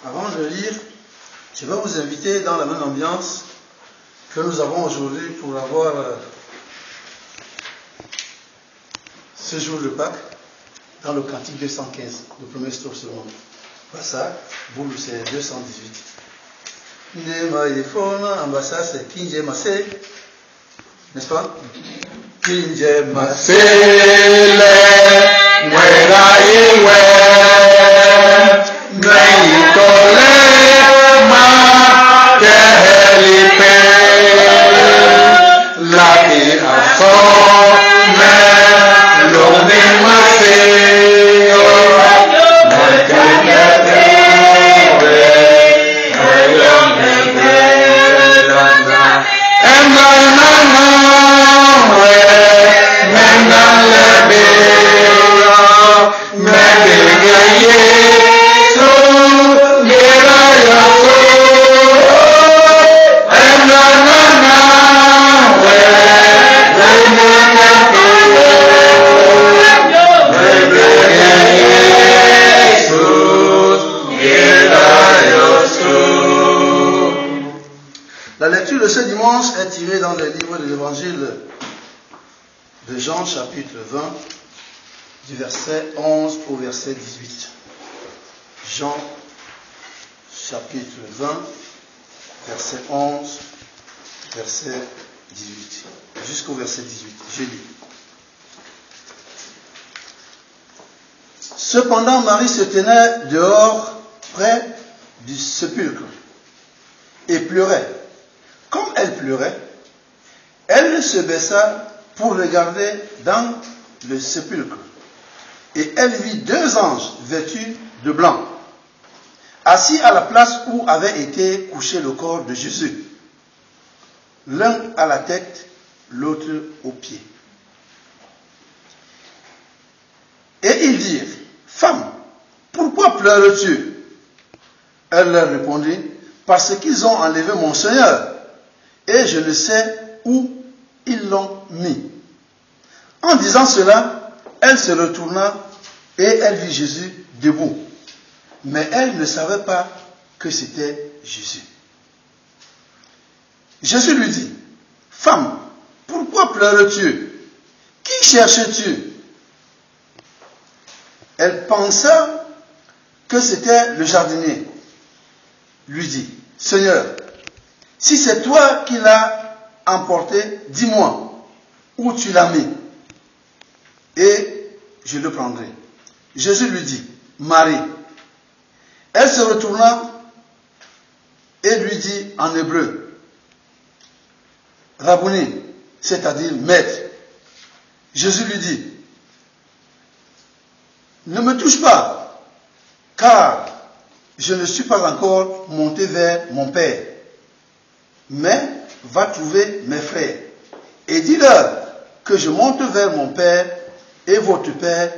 Avant de lire, je vais vous inviter dans la même ambiance que nous avons aujourd'hui pour avoir ce jour de Pâques dans le cantique 215, le premier strophe seulement. Pas ça, boule c'est 218. Nema yefona ambassa c'est Kinje Massé, n'est-ce pas? Kinje Massé le mwera iwe meitole ma tehelipe laki asome lone Massé. La lecture de ce dimanche est tirée dans le livre de l'évangile de Jean, chapitre 20, du verset 11 au verset 18. Jean, chapitre 20, verset 11, verset 18, jusqu'au verset 18. Je lis. Cependant, Marie se tenait dehors, près du sépulcre, et pleurait. Comme elle pleurait, elle se baissa pour regarder dans le sépulcre. Et elle vit deux anges vêtus de blanc, assis à la place où avait été couché le corps de Jésus, l'un à la tête, l'autre aux pieds. Et ils dirent, « Femme, pourquoi pleures-tu » Elle leur répondit, « Parce qu'ils ont enlevé mon Seigneur, et je ne sais où ils l'ont mis. » En disant cela, elle se retourna et elle vit Jésus debout. Mais elle ne savait pas que c'était Jésus. Jésus lui dit, « Femme, pourquoi pleures-tu? Qui cherches-tu » Elle pensa que c'était le jardinier. Lui dit, « Seigneur, si c'est toi qui l'as emporté, dis-moi où tu l'as mis, et je le prendrai. » Jésus lui dit, « Marie. » Elle se retourna et lui dit en hébreu, « Rabouni », c'est-à-dire maître. Jésus lui dit, « Ne me touche pas, car je ne suis pas encore monté vers mon Père. Mais va trouver mes frères et dis-leur que je monte vers mon Père et votre Père,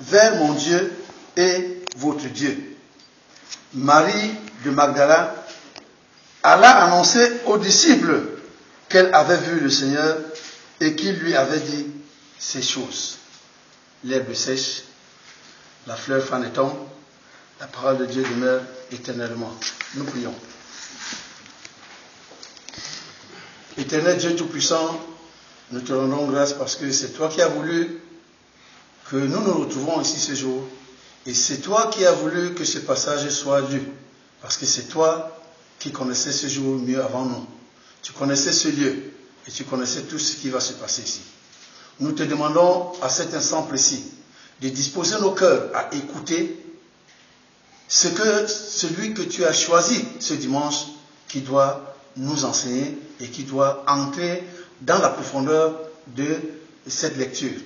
vers mon Dieu et votre Dieu. » Marie de Magdala alla annoncer aux disciples qu'elle avait vu le Seigneur et qu'il lui avait dit ces choses. L'herbe sèche, la fleur fan et tombe, la parole de Dieu demeure éternellement. Nous prions. Éternel Dieu Tout-Puissant, nous te rendons grâce parce que c'est toi qui as voulu que nous nous retrouvons ici ce jour. Et c'est toi qui as voulu que ce passage soit lu. Parce que c'est toi qui connaissais ce jour mieux avant nous. Tu connaissais ce lieu et tu connaissais tout ce qui va se passer ici. Nous te demandons à cet instant précis de disposer nos cœurs à écouter celui que tu as choisi ce dimanche qui doit nous enseigner et qui doit entrer dans la profondeur de cette lecture.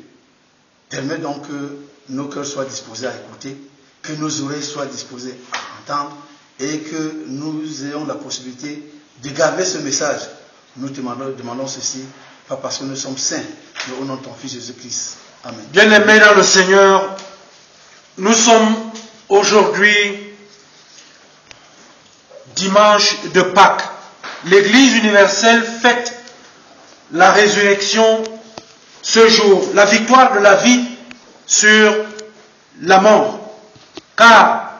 Permets donc que nos cœurs soient disposés à écouter, que nos oreilles soient disposées à entendre et que nous ayons la possibilité de garder ce message. Nous te demandons ceci, pas parce que nous sommes saints, mais au nom de ton Fils Jésus-Christ. Amen. Bien-aimés dans le Seigneur, nous sommes aujourd'hui dimanche de Pâques. L'Église universelle fête la résurrection ce jour, la victoire de la vie sur la mort. Car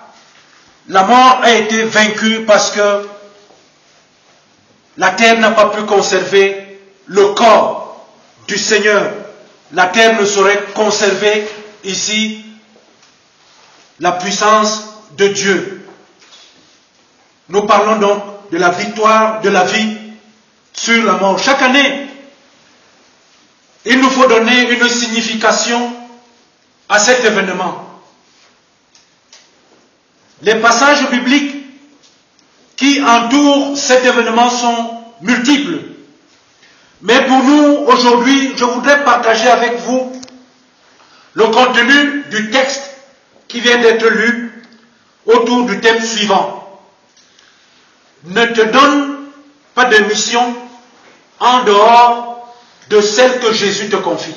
la mort a été vaincue parce que la terre n'a pas pu conserver le corps du Seigneur. La terre ne saurait conserver ici la puissance de Dieu. Nous parlons donc de la victoire de la vie sur la mort. Chaque année, il nous faut donner une signification à cet événement. Les passages bibliques qui entourent cet événement sont multiples. Mais pour nous, aujourd'hui, je voudrais partager avec vous le contenu du texte qui vient d'être lu autour du thème suivant. Ne te donne pas de mission en dehors de celle que Jésus te confie.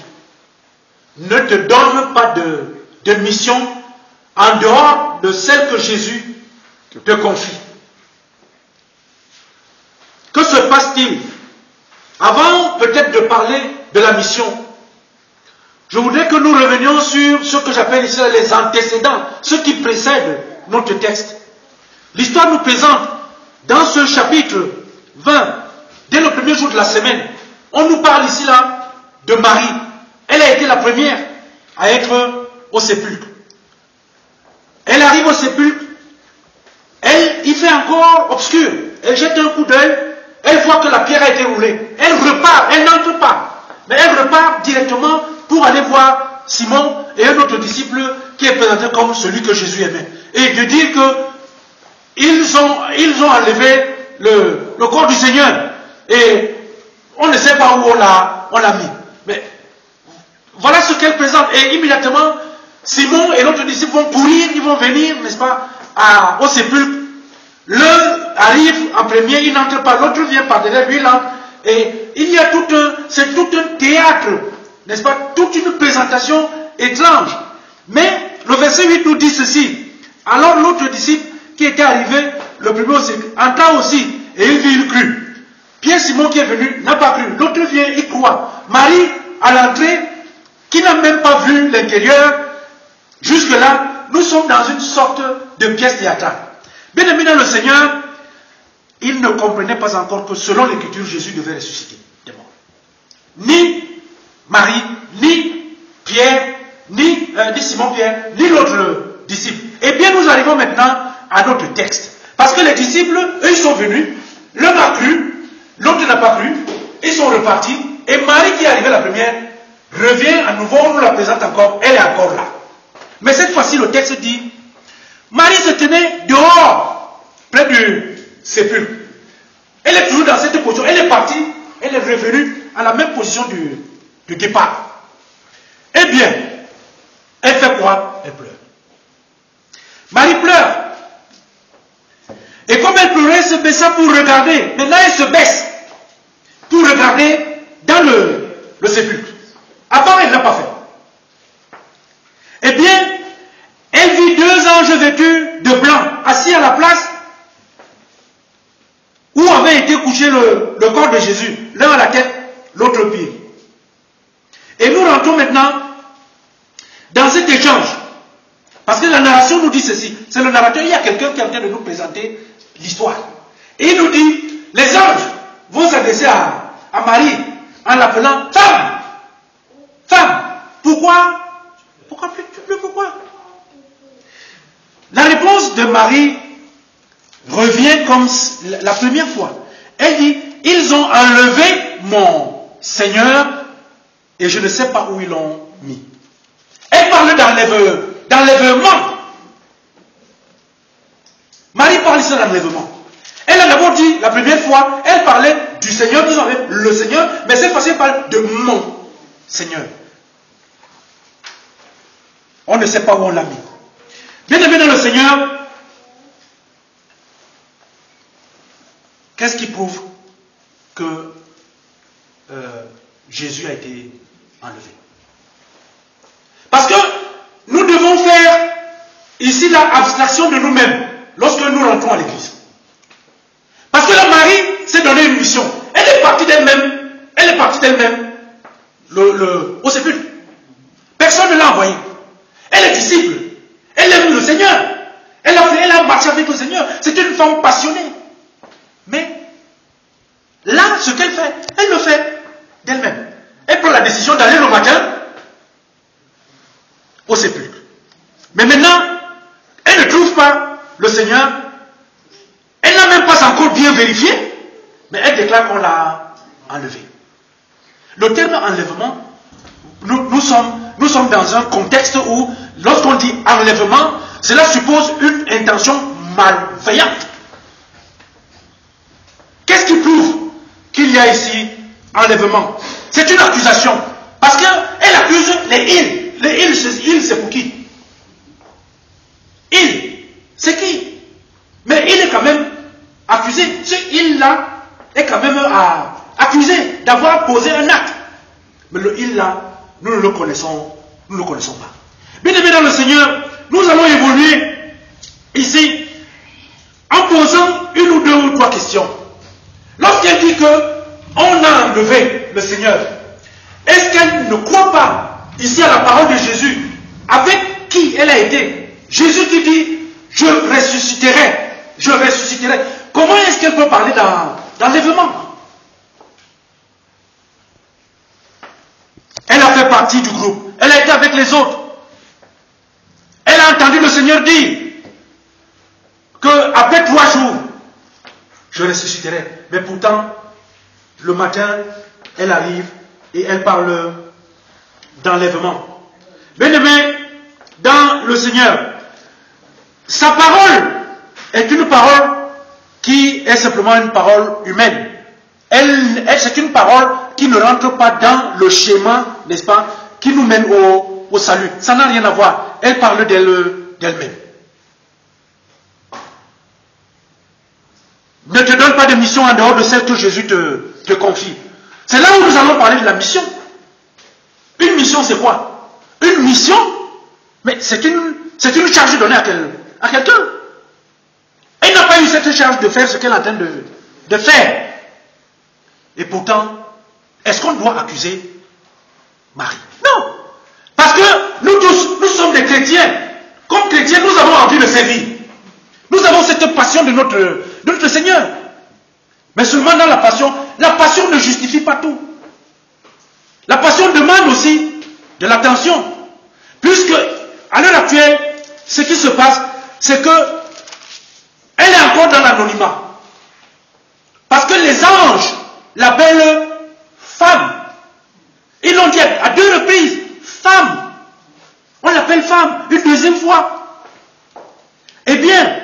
Ne te donne pas de mission en dehors de celle que Jésus te confie. Que se passe-t-il? Avant peut-être de parler de la mission, je voudrais que nous revenions sur ce que j'appelle ici les antécédents, ce qui précède notre texte. L'histoire nous présente dans ce chapitre 20, dès le premier jour de la semaine, on nous parle ici là de Marie. Elle a été la première à être au sépulcre. Elle arrive au sépulcre, il fait encore obscur, elle jette un coup d'œil, elle voit que la pierre a été roulée, elle repart, elle n'entre pas, mais elle repart directement pour aller voir Simon et un autre disciple qui est présenté comme celui que Jésus aimait. Et de dire que ils ont enlevé le corps du Seigneur et on ne sait pas où on l'a mis. Mais voilà ce qu'elle présente. Et immédiatement, Simon et l'autre disciple vont courir, ils vont venir, n'est-ce pas, au sépulcre. L'un arrive en premier, il n'entre pas, l'autre vient par derrière, lui il entre. Et il y a c'est tout un théâtre, n'est-ce pas, toute une présentation étrange. Mais le verset 8 nous dit ceci. Alors l'autre disciple qui était arrivé, le premier au sépulcre, entra aussi, et il vit, il crut. Pierre Simon qui est venu n'a pas cru. L'autre vient, il croit. Marie, à l'entrée, qui n'a même pas vu l'intérieur, jusque-là, nous sommes dans une sorte de pièce théâtrale. Bien aimé dans le Seigneur, il ne comprenait pas encore que selon l'Écriture, Jésus devait ressusciter des morts. Ni Marie, ni Pierre, ni Simon-Pierre, ni l'autre disciple. Et bien nous arrivons maintenant à notre texte. Parce que les disciples, eux, ils sont venus, l'un a cru, l'autre n'a pas cru, ils sont repartis, et Marie qui est arrivée la première, revient à nouveau, on nous la présente encore, elle est encore là. Mais cette fois-ci, le texte dit, Marie se tenait dehors, près du sépulcre. Elle est toujours dans cette position, elle est partie, elle est revenue à la même position du départ. Eh bien, elle fait quoi? Elle pleure. Marie pleure. Et comme elle pleurait, elle se baissa pour regarder. Maintenant, elle se baisse pour regarder dans le sépulcre. Avant, elle ne l'a pas fait. Eh bien, elle vit deux anges vêtus de blanc, assis à la place où avait été couché le corps de Jésus. L'un à la tête, l'autre au pied. Et nous rentrons maintenant dans cet échange. Parce que la narration nous dit ceci. C'est le narrateur, il y a quelqu'un qui est en train de nous présenter l'histoire. Et il nous dit, les anges vont s'adresser à Marie en l'appelant femme. Femme. Pourquoi? Pourquoi La réponse de Marie revient comme la première fois. Elle dit, ils ont enlevé mon Seigneur et je ne sais pas où ils l'ont mis. Elle parle d'enlèvement. Marie parle ici d'enlèvement. Elle a d'abord dit, la première fois, elle parlait du Seigneur, ils ont enlevé le Seigneur, mais cette fois-ci elle parle de mon Seigneur. On ne sait pas où on l'a mis. Bien aimé dans le Seigneur, qu'est-ce qui prouve que Jésus a été enlevé? Parce que nous devons faire ici l'abstraction de nous-mêmes lorsque nous rentrons à l'église. Parce que la Marie s'est donné une mission. Elle est partie d'elle-même, au sépulcre. Personne ne l'a envoyée. Elle est disciple. Elle aime le Seigneur. Elle a marcher avec le Seigneur. C'est une femme passionnée. Mais là, ce qu'elle fait, elle le fait d'elle-même. Elle prend la décision d'aller le matin au sépulcre. Mais maintenant, elle ne trouve pas le Seigneur. Elle n'a même pas encore bien vérifié, mais elle déclare qu'on l'a enlevé. Le terme enlèvement, nous sommes dans un contexte où, lorsqu'on dit enlèvement, cela suppose une intention malveillante. Qu'est-ce qui prouve qu'il y a ici enlèvement? C'est une accusation. Parce qu'elle accuse les îles. Les îles, c'est pour qui? Il, c'est qui? Mais il est quand même accusé. Ce il-là est quand même accusé d'avoir posé un acte. Mais le il-là, nous ne le connaissons pas. Bien aimé dans le Seigneur, nous allons évoluer ici en posant une ou deux ou trois questions. Lorsqu'elle dit que on a enlevé le Seigneur, est-ce qu'elle ne croit pas ici à la parole de Jésus, avec qui elle a été? Jésus qui dit, je ressusciterai. Comment est-ce qu'elle peut parler d'enlèvement? Elle a fait partie du groupe. Elle a été avec les autres. Elle a entendu le Seigneur dire qu'après 3 jours, je ressusciterai. Mais pourtant, le matin, elle arrive et elle parle d'enlèvement. Bien-aimé, dans le Seigneur, sa parole est une parole qui est simplement une parole humaine. C'est une parole qui ne rentre pas dans le schéma, n'est-ce pas, qui nous mène au salut. Ça n'a rien à voir. Elle parle d'elle-même. Ne te donne pas de mission en dehors de celle que Jésus te confie. C'est là où nous allons parler de la mission. Une mission, c'est quoi? Une mission, mais c'est une charge donnée à quelqu'un. Elle n'a pas eu cette charge de faire ce qu'elle est en train de faire. Et pourtant, est-ce qu'on doit accuser Marie? Non. Parce que nous tous, nous sommes des chrétiens. Comme chrétiens, nous avons envie de servir. Nous avons cette passion de notre Seigneur. Mais seulement dans la passion ne justifie pas tout. La passion demande aussi de l'attention. Puisque, à l'heure actuelle, ce qui se passe, c'est que elle est encore dans l'anonymat. Parce que les anges l'appellent femme. Ils l'ont dit à 2 reprises, femme. On l'appelle femme une deuxième fois. Eh bien,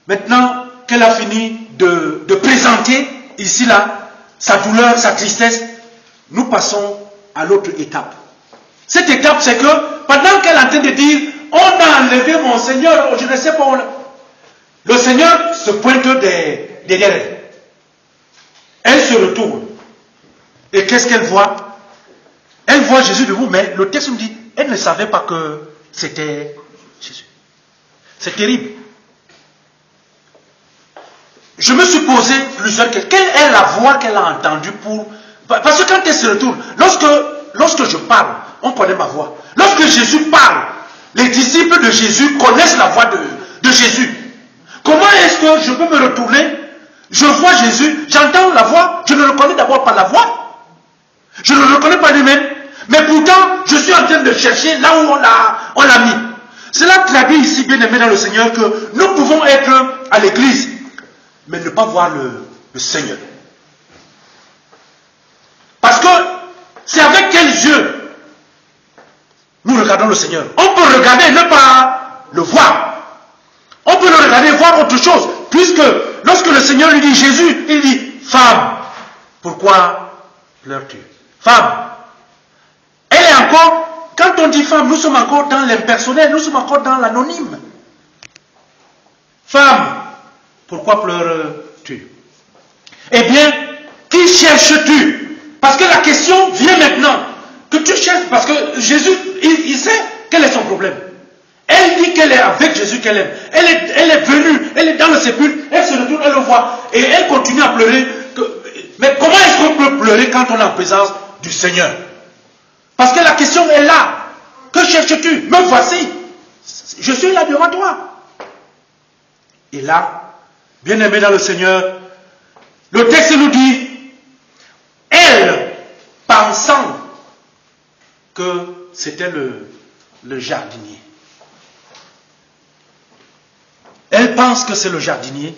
maintenant qu'elle a fini de présenter ici là sa douleur, sa tristesse, nous passons à l'autre étape. Cette étape, c'est que pendant qu'elle est en train de dire, on a enlevé mon Seigneur, je ne sais pas, le Seigneur se pointe derrière elle. Elle se retourne. Et qu'est-ce qu'elle voit? Elle voit Jésus debout, mais le texte me dit, elle ne savait pas que c'était Jésus. C'est terrible. Je me suis posé plusieurs questions. Quelle est la voix qu'elle a entendue pour... Parce que quand elle se retourne, lorsque je parle, on connaît ma voix. Lorsque Jésus parle, les disciples de Jésus connaissent la voix de Jésus. Comment est-ce que je peux me retourner? Je vois Jésus, j'entends la voix, je ne le reconnais d'abord pas la voix. Je ne le reconnais pas lui-même. Mais pourtant, je suis en train de chercher là où on l'a mis. Cela traduit ici, bien aimé dans le Seigneur, que nous pouvons être à l'église, mais ne pas voir le Seigneur. Parce que c'est avec quels yeux nous regardons le Seigneur. On peut regarder et ne pas le voir. On peut le regarder et voir autre chose. Puisque lorsque le Seigneur lui dit Jésus, il dit femme, pourquoi pleures-tu? Femme. Elle est encore, quand on dit femme, nous sommes encore dans l'impersonnel, nous sommes encore dans l'anonyme. Femme, pourquoi pleures-tu? Eh bien, qui cherches-tu? Parce que la question vient maintenant. Que tu cherches, parce que Jésus, il sait quel est son problème. Elle dit qu'elle est avec Jésus, qu'elle aime. Elle est venue, elle est dans le sépulcre, elle se retourne, elle le voit, et elle continue à pleurer. Mais comment est-ce qu'on peut pleurer quand on est en présence du Seigneur? Parce que la question est là. Que cherches-tu? Me voici. Je suis là devant toi. Et là, bien-aimés dans le Seigneur, le texte nous dit, elle, pensant que c'était le jardinier. Elle pense que c'est le jardinier.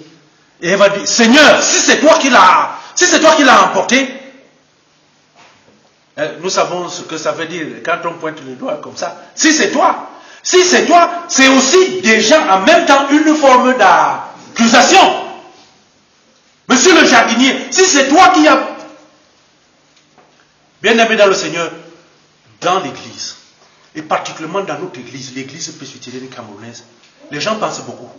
Et elle va dire, Seigneur, si c'est toi qui l'as emporté, nous savons ce que ça veut dire quand on pointe le doigt comme ça. Si c'est toi, c'est aussi déjà en même temps une forme d'accusation. Monsieur le jardinier, si c'est toi qui as... Bien-aimé dans le Seigneur, dans l'église, et particulièrement dans notre église, l'église presbytérienne camerounaise, les gens pensent beaucoup.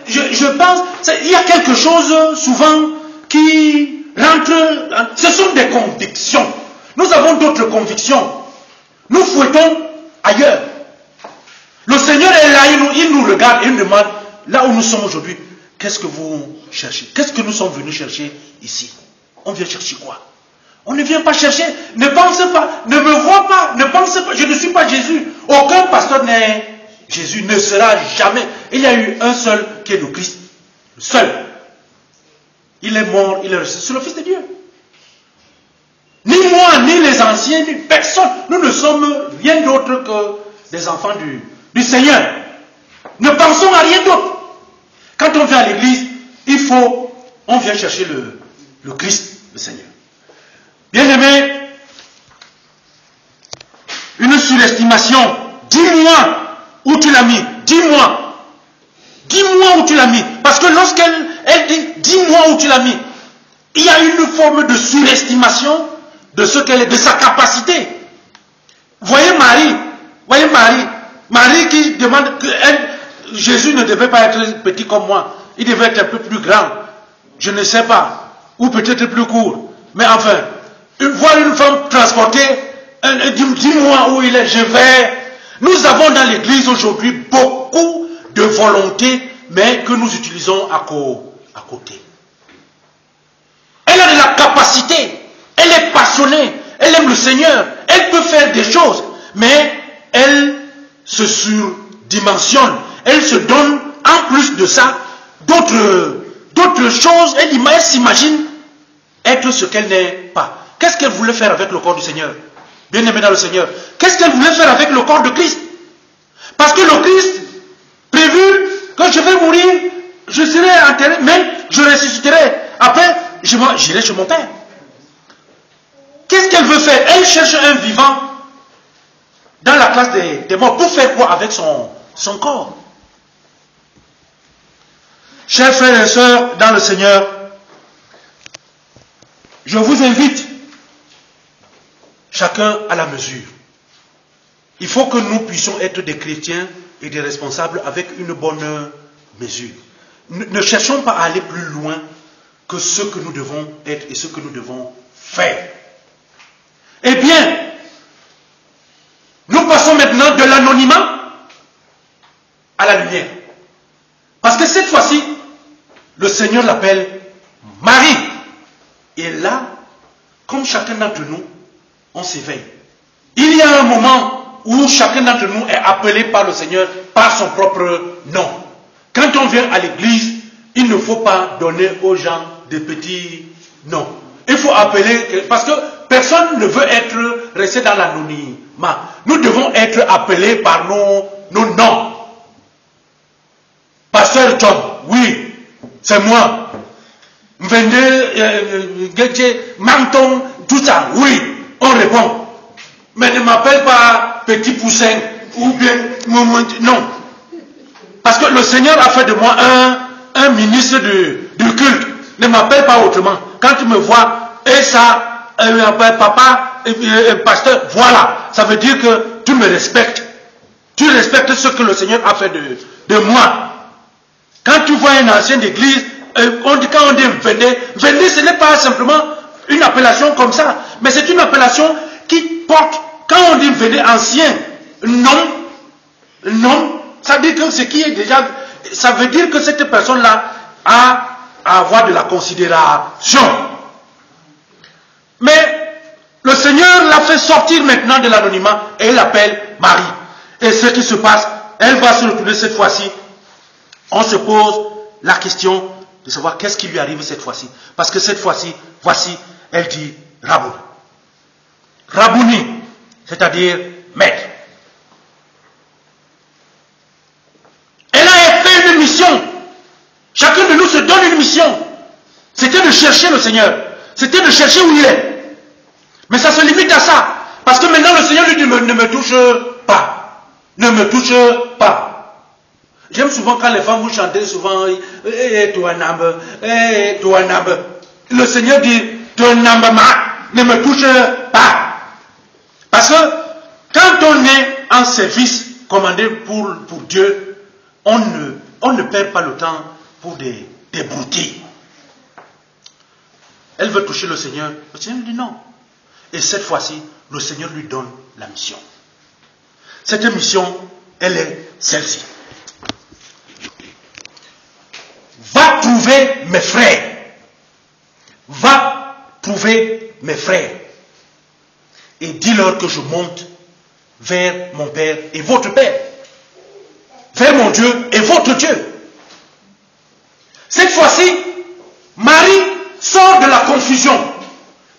Je pense, il y a quelque chose souvent qui rentre, ce sont des convictions. Nous avons d'autres convictions. Nous fouettons ailleurs. Le Seigneur est là, il nous regarde et il nous demande, là où nous sommes aujourd'hui, qu'est-ce que vous cherchez? Qu'est-ce que nous sommes venus chercher ici? On vient chercher quoi? On ne vient pas chercher, ne pense pas, ne me vois pas, ne pense pas, je ne suis pas Jésus. Aucun pasteur n'est Jésus, ne sera jamais. Il y a eu un seul qui est le Christ. Le seul. Il est mort, il est ressuscité. C'est le Fils de Dieu. Ni moi, ni les anciens, ni personne. Nous ne sommes rien d'autre que des enfants du Seigneur. Ne pensons à rien d'autre. Quand on vient à l'église, on vient chercher le Christ, le Seigneur. Bien-aimé, une surestimation. Dis-moi où tu l'as mis. Dis-moi. Dis-moi où tu l'as mis. Parce que lorsqu'elle dit, dis-moi où tu l'as mis, il y a une forme de surestimation de ce qu'elle est, de sa capacité. Voyez Marie qui demande que Jésus ne devait pas être petit comme moi. Il devait être un peu plus grand. Je ne sais pas. Ou peut-être plus court. Mais enfin, voir une femme transportée, dis-moi où il est, je vais. Nous avons dans l'église aujourd'hui beaucoup de volonté, mais que nous utilisons à côté. Elle a de la capacité, elle est passionnée, elle aime le Seigneur, elle peut faire des choses, mais elle se surdimensionne, elle se donne en plus de ça d'autres choses, elle s'imagine être ce qu'elle n'est pas. Qu'est-ce qu'elle voulait faire avec le corps du Seigneur? Bien-aimé dans le Seigneur, qu'est-ce qu'elle voulait faire avec le corps de Christ? Parce que le Christ, prévu que je vais mourir, je serai enterré, mais je ressusciterai. Après, j'irai chez mon Père. Qu'est-ce qu'elle veut faire? Elle cherche un vivant dans la classe des morts. Pour faire quoi avec son corps? Chers frères et sœurs dans le Seigneur, je vous invite, chacun à la mesure. Il faut que nous puissions être des chrétiens et des responsables avec une bonne mesure. Ne cherchons pas à aller plus loin que ce que nous devons être et ce que nous devons faire. Eh bien, nous passons maintenant de l'anonymat à la lumière. Parce que cette fois-ci, le Seigneur l'appelle Marie. Et là, comme chacun d'entre nous, on s'éveille. Il y a un moment où chacun d'entre nous est appelé par le Seigneur par son propre nom. Quand on vient à l'église, il ne faut pas donner aux gens des petits noms. Il faut appeler, parce que personne ne veut rester dans l'anonymat. Nous devons être appelés par nos noms. Pasteur John, oui, c'est moi. Menton, tout ça, oui, on répond. Mais ne m'appelle pas petit poussin ou bien non. Parce que le Seigneur a fait de moi un ministre du culte. Ne m'appelle pas autrement. Quand tu me vois, et ça, papa, pasteur, voilà. Ça veut dire que tu me respectes. Tu respectes ce que le Seigneur a fait de moi. Quand tu vois un ancien d'église, quand on dit venez, ce n'est pas simplement une appellation comme ça, mais c'est une appellation qui porte, quand on dit venez ancien, non, ça veut dire que ce qui est déjà, ça veut dire que cette personne-là a à avoir de la considération. Mais le Seigneur l'a fait sortir maintenant de l'anonymat et il l'appelle Marie. Et ce qui se passe, elle va se retourner cette fois-ci. On se pose la question de savoir qu'est-ce qui lui arrive cette fois-ci. Parce que cette fois-ci, voici, elle dit Rabouni. Rabouni, c'est-à-dire maître. Elle a fait une mission. Chacun de nous se donne une mission. C'était de chercher le Seigneur. C'était de chercher où il est. Mais ça se limite à ça. Parce que maintenant le Seigneur lui dit ne me touche pas. Ne me touche pas. J'aime souvent quand les femmes vous chantez souvent toi nambe, toi nambe. Le Seigneur dit toi nambe ne me touche pas. Parce que quand on est en service commandé pour Dieu, on ne perd pas le temps pour des broutilles. Elle veut toucher le Seigneur. Le Seigneur lui dit non. Et cette fois-ci, le Seigneur lui donne la mission. Cette mission, elle est celle-ci. Va trouver mes frères. Va trouver mes frères. Et dis-leur que je monte vers mon Père et votre Père. Vers mon Dieu et votre Dieu. Cette fois-ci, Marie sort de la confusion.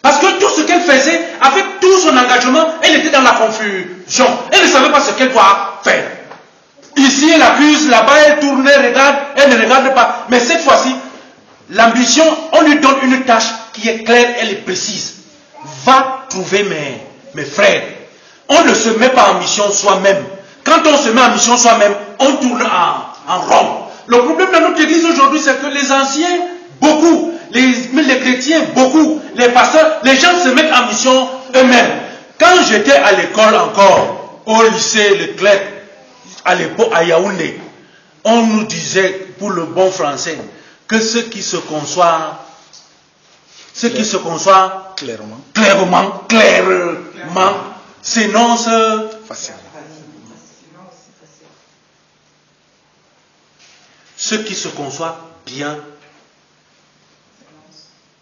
Parce que tout ce qu'elle faisait, avec tout son engagement, elle était dans la confusion. Elle ne savait pas ce qu'elle doit faire. Ici, elle accuse, là-bas, elle tourne, elle regarde, elle ne regarde pas. Mais cette fois-ci, l'ambition, on lui donne une tâche qui est claire, elle est précise. Va trouver mes frères. On ne se met pas en mission soi-même. Quand on se met en mission soi-même, on tourne en rond. Le problème de notre église aujourd'hui, c'est que les anciens, beaucoup, les chrétiens, beaucoup, les pasteurs, les gens se mettent en mission eux-mêmes. Quand j'étais à l'école encore, au lycée Leclerc, à l'époque à Yaoundé, on nous disait, pour le bon français, que ce qui se conçoit clairement, s'énonce facilement. Ce qui se conçoit bien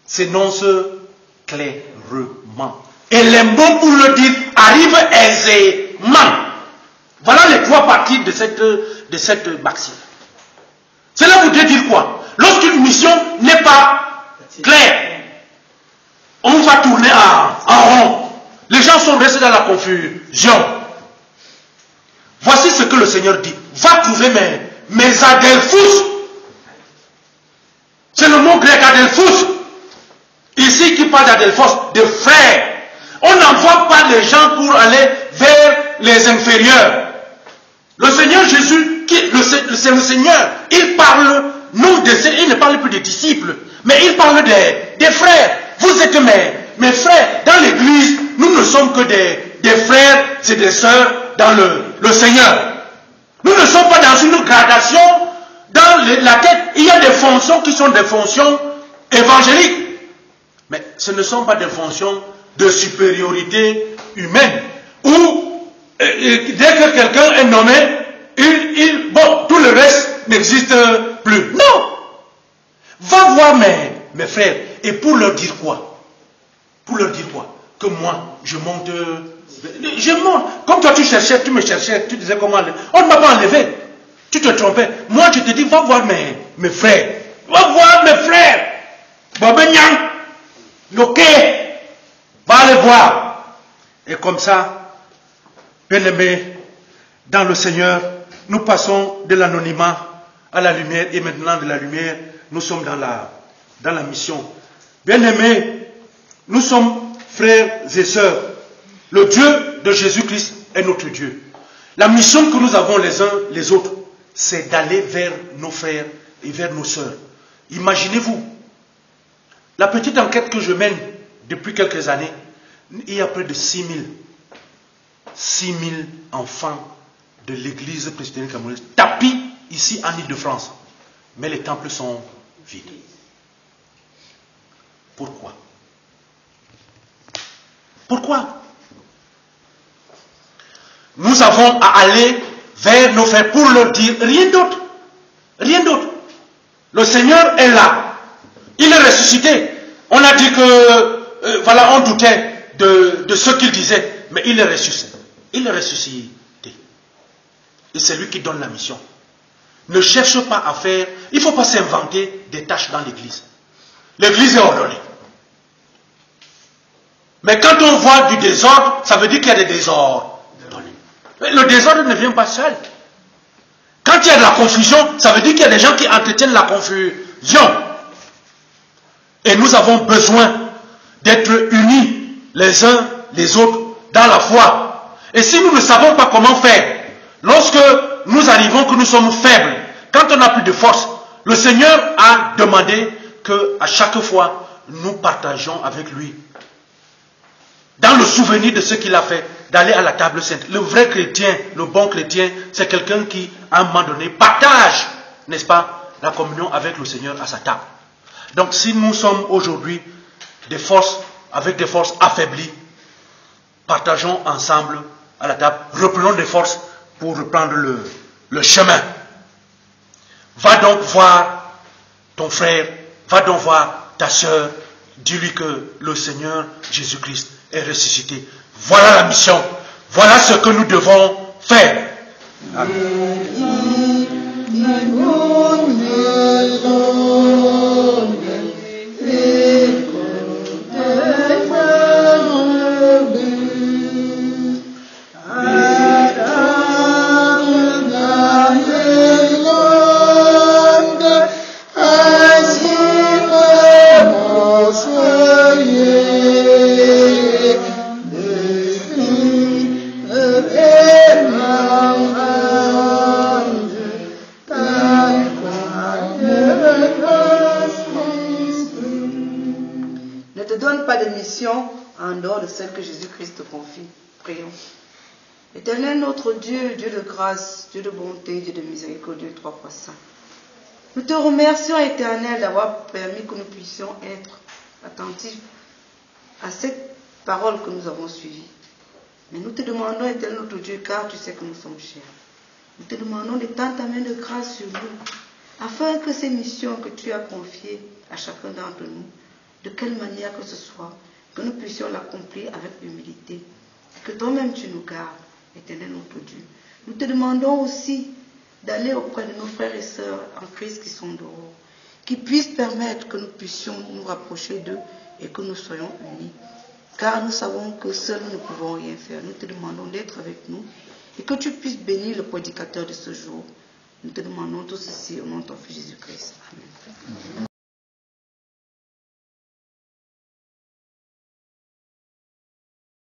s'énonce clairement. Et les mots pour le dire arrivent aisément. Voilà les trois parties de cette maxime. Cela voudrait dire quoi? Lorsqu'une mission n'est pas claire, on va tourner en rond. Les gens sont restés dans la confusion. Voici ce que le Seigneur dit. Va trouver mes adelphous. C'est le mot grec adelphous. Ici qui parle d'adelphos, de frères. On n'envoie pas les gens pour aller vers les inférieurs. Le Seigneur Jésus, c'est le Seigneur, il parle, il ne parle plus des disciples, mais il parle des frères. Vous êtes mes frères. Dans l'église, nous ne sommes que des frères et des sœurs dans le Seigneur. Nous ne sommes pas dans une gradation dans laquelle il y a des fonctions qui sont des fonctions évangéliques. Mais ce ne sont pas des fonctions de supériorité humaine. Où, dès que quelqu'un est nommé, tout le reste n'existe plus. Non! Va voir mes frères. Et pour leur dire quoi? Pour leur dire quoi? Que moi, je monte. Comme toi tu cherchais, tu me cherchais, tu disais comment. On ne m'a pas enlevé. Tu te trompais. Moi, je te dis, va voir mes frères. Va voir mes frères. Babagnan. Ok, va les voir. Et comme ça, bien-aimés, dans le Seigneur, nous passons de l'anonymat à la lumière, et maintenant de la lumière, nous sommes dans la mission. Bien-aimés, nous sommes frères et sœurs. Le Dieu de Jésus-Christ est notre Dieu. La mission que nous avons les uns les autres, c'est d'aller vers nos frères et vers nos sœurs. Imaginez-vous, la petite enquête que je mène depuis quelques années, il y a près de 6 000 enfants de l'église presbytérienne camerounaise tapis ici en Île-de-France. Mais les temples sont vides. Pourquoi? Pourquoi? Nous avons à aller vers nos frères pour leur dire rien d'autre. Rien d'autre. Le Seigneur est là. Il est ressuscité. On a dit que, on doutait de ce qu'il disait, mais il est ressuscité. Il est ressuscité. Et c'est lui qui donne la mission. Ne cherche pas à faire, il ne faut pas s'inventer des tâches dans l'église. L'église est ordonnée. Mais quand on voit du désordre, ça veut dire qu'il y a des désordres. Le désordre ne vient pas seul. Quand il y a de la confusion, ça veut dire qu'il y a des gens qui entretiennent la confusion. Et nous avons besoin d'être unis les uns les autres dans la foi. Et si nous ne savons pas comment faire, lorsque nous arrivons que nous sommes faibles, quand on n'a plus de force, le Seigneur a demandé qu'à chaque fois, nous partageons avec lui. Dans le souvenir de ce qu'il a fait, d'aller à la table sainte. Le vrai chrétien, le bon chrétien, c'est quelqu'un qui, à un moment donné, partage, n'est-ce pas, la communion avec le Seigneur à sa table. Donc, si nous sommes aujourd'hui des forces, avec des forces affaiblies, partageons ensemble à la table, reprenons des forces pour reprendre le chemin. Va donc voir ton frère, va donc voir ta sœur, dis-lui que le Seigneur Jésus-Christ est ressuscité. Voilà la mission. Voilà ce que nous devons faire. Amen. En dehors de celle que Jésus-Christ te confie. Prions. Éternel notre Dieu, Dieu de grâce, Dieu de bonté, Dieu de miséricorde, Dieu 3 fois saint. Nous te remercions, Éternel, d'avoir permis que nous puissions être attentifs à cette parole que nous avons suivie. Mais nous te demandons, Éternel notre Dieu, car tu sais que nous sommes chers. Nous te demandons d'étendre ta main de grâce sur nous, afin que ces missions que tu as confiées à chacun d'entre nous, de quelle manière que ce soit, que nous puissions l'accomplir avec humilité. Que toi-même tu nous gardes, Éternel notre Dieu. Nous te demandons aussi d'aller auprès de nos frères et sœurs en Christ qui sont dehors, qui puissent permettre que nous puissions nous rapprocher d'eux et que nous soyons unis. Car nous savons que seuls nous ne pouvons rien faire. Nous te demandons d'être avec nous et que tu puisses bénir le prédicateur de ce jour. Nous te demandons tout ceci au nom de ton Fils Jésus-Christ. Amen.